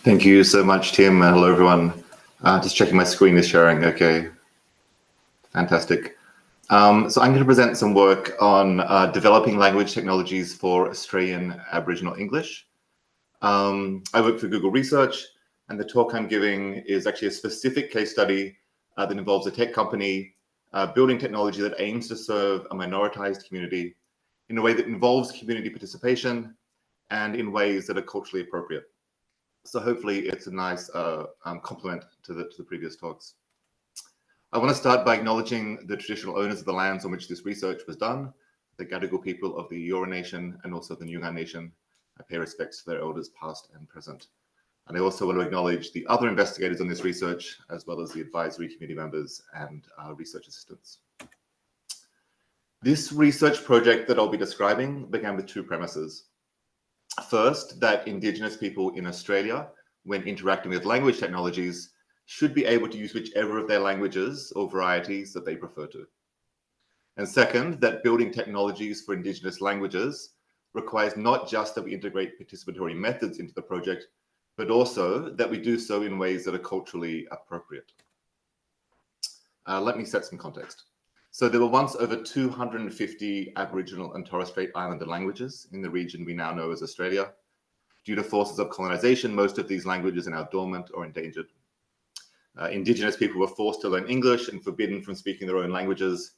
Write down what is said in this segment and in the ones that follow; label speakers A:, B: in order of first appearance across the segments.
A: Thank you so much, Tim. Hello, everyone. Just checking my screen is sharing. Okay, fantastic. So I'm going to present some work on developing language technologies for Australian Aboriginal English. I work for Google Research, and the talk I'm giving is actually a specific case study that involves a tech company building technology that aims to serve a minoritized community in a way that involves community participation and in ways that are culturally appropriate. So hopefully it's a nice complement to the previous talks. I want to start by acknowledging the traditional owners of the lands on which this research was done, the Gadigal people of the Eora Nation and also the Noongar Nation. I pay respects to their elders past and present. And I also want to acknowledge the other investigators on this research, as well as the advisory committee members and research assistants. This research project that I'll be describing began with two premises. First, that Indigenous people in Australia, when interacting with language technologies, should be able to use whichever of their languages or varieties that they prefer to. And second, that building technologies for Indigenous languages requires not just that we integrate participatory methods into the project, but also that we do so in ways that are culturally appropriate. Let me set some context. So there were once over 250 Aboriginal and Torres Strait Islander languages in the region we now know as Australia. Due to forces of colonization, most of these languages are now dormant or endangered. Indigenous people were forced to learn English and forbidden from speaking their own languages.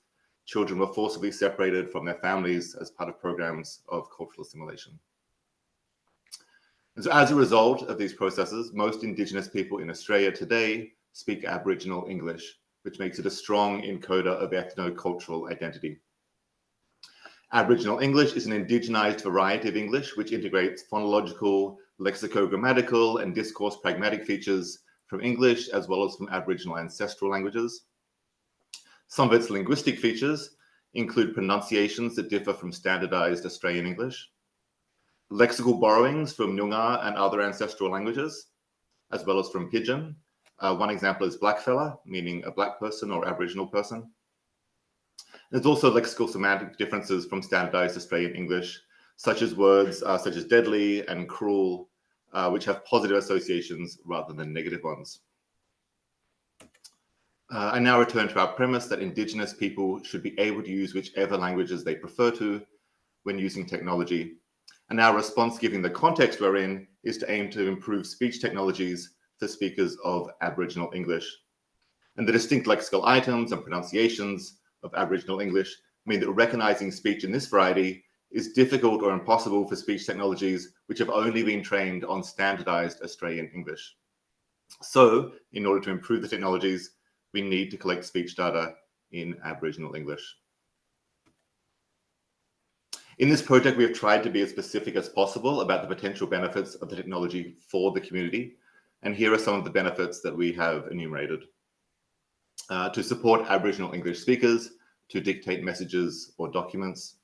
A: Children were forcibly separated from their families as part of programs of cultural assimilation. And so as a result of these processes, most Indigenous people in Australia today speak Aboriginal English, which makes it a strong encoder of ethno-cultural identity. Aboriginal English is an indigenized variety of English which integrates phonological, lexicogrammatical, and discourse pragmatic features from English as well as from Aboriginal ancestral languages. Some of its linguistic features include pronunciations that differ from standardized Australian English, lexical borrowings from Noongar and other ancestral languages, as well as from Pidgin. One example is blackfella, meaning a black person or Aboriginal person. There's also lexical semantic differences from standardized Australian English, such as words such as deadly and cruel, which have positive associations rather than negative ones. I now return to our premise that Indigenous people should be able to use whichever languages they prefer to when using technology. And our response, given the context we're in, is to aim to improve speech technologies for speakers of Aboriginal English. And the distinct lexical items and pronunciations of Aboriginal English mean that recognizing speech in this variety is difficult or impossible for speech technologies which have only been trained on standardized Australian English. So, in order to improve the technologies, we need to collect speech data in Aboriginal English. In this project, we have tried to be as specific as possible about the potential benefits of the technology for the community. And here are some of the benefits that we have enumerated. To support Aboriginal English speakers, to dictate messages or documents,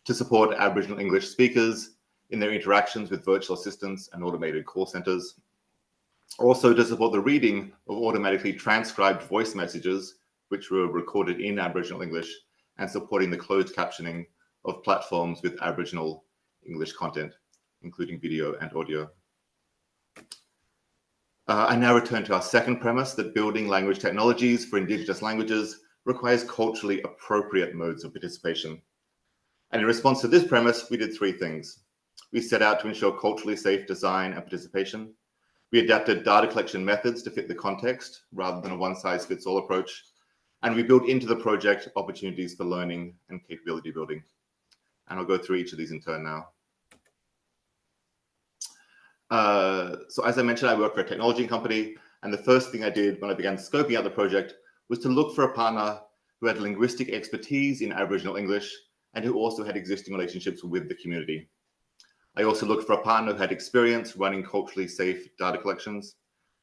A: to support Aboriginal English speakers in their interactions with virtual assistants and automated call centers. Also to support the reading of automatically transcribed voice messages, which were recorded in Aboriginal English, and supporting the closed captioning of platforms with Aboriginal English content, including video and audio. I now return to our second premise that building language technologies for Indigenous languages requires culturally appropriate modes of participation. And in response to this premise, we did three things. We set out to ensure culturally safe design and participation. We adapted data collection methods to fit the context rather than a one-size-fits-all approach. And we built into the project opportunities for learning and capability building. And I'll go through each of these in turn now. So as I mentioned, I work for a technology company, and the first thing I did when I began scoping out the project was to look for a partner who had linguistic expertise in Aboriginal English and who also had existing relationships with the community. I also looked for a partner who had experience running culturally safe data collections,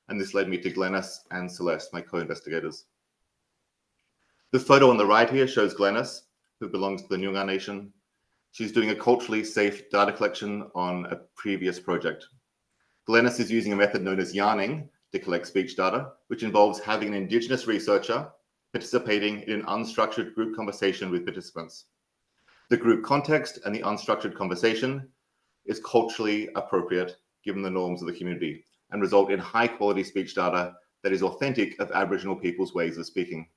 A: and this led me to Glenys and Celeste, my co-investigators. The photo on the right here shows Glenys, who belongs to the Noongar Nation. She's doing a culturally safe data collection on a previous project. Glenys is using a method known as yarning to collect speech data, which involves having an Indigenous researcher participating in an unstructured group conversation with participants. The group context and the unstructured conversation is culturally appropriate given the norms of the community. and result in high quality speech data that is authentic of Aboriginal people's ways of speaking.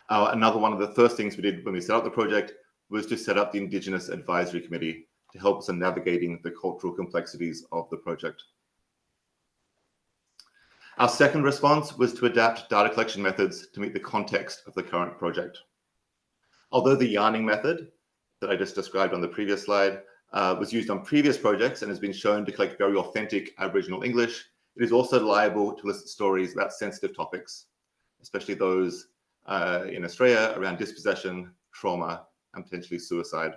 A: Another one of the first things we did when we set up the project was to set up the Indigenous Advisory Committee to help us in navigating the cultural complexities of the project. Our second response was to adapt data collection methods to meet the context of the current project. Although the yarning method that I just described on the previous slide was used on previous projects and has been shown to collect very authentic Aboriginal English, it is also liable to elicit stories about sensitive topics, especially those in Australia around dispossession, trauma, and potentially suicide.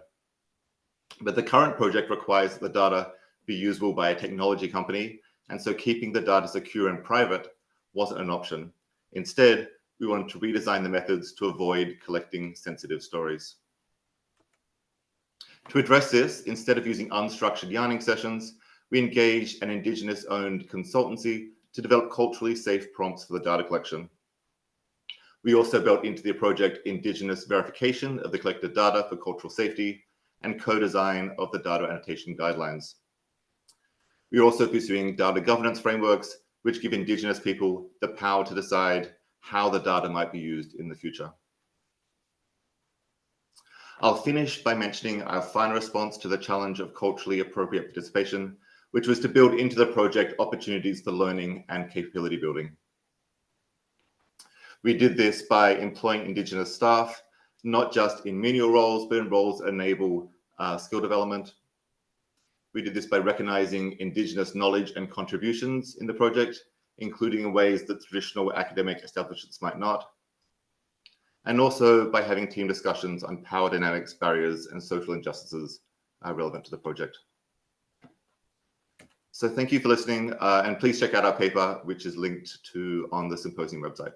A: But the current project requires that the data be usable by a technology company, and so keeping the data secure and private wasn't an option. Instead, we wanted to redesign the methods to avoid collecting sensitive stories. To address this, instead of using unstructured yarning sessions, we engaged an Indigenous-owned consultancy to develop culturally safe prompts for the data collection. We also built into the project Indigenous verification of the collected data for cultural safety and co-design of the data annotation guidelines. We are also pursuing data governance frameworks, which give Indigenous people the power to decide how the data might be used in the future. I'll finish by mentioning our final response to the challenge of culturally appropriate participation, which was to build into the project opportunities for learning and capability building. We did this by employing Indigenous staff, not just in menial roles, but in roles that enable skill development. We did this by recognizing Indigenous knowledge and contributions in the project, including in ways that traditional academic establishments might not. And also by having team discussions on power dynamics, barriers, and social injustices relevant to the project. So thank you for listening, and please check out our paper, which is linked to on the Symposium website.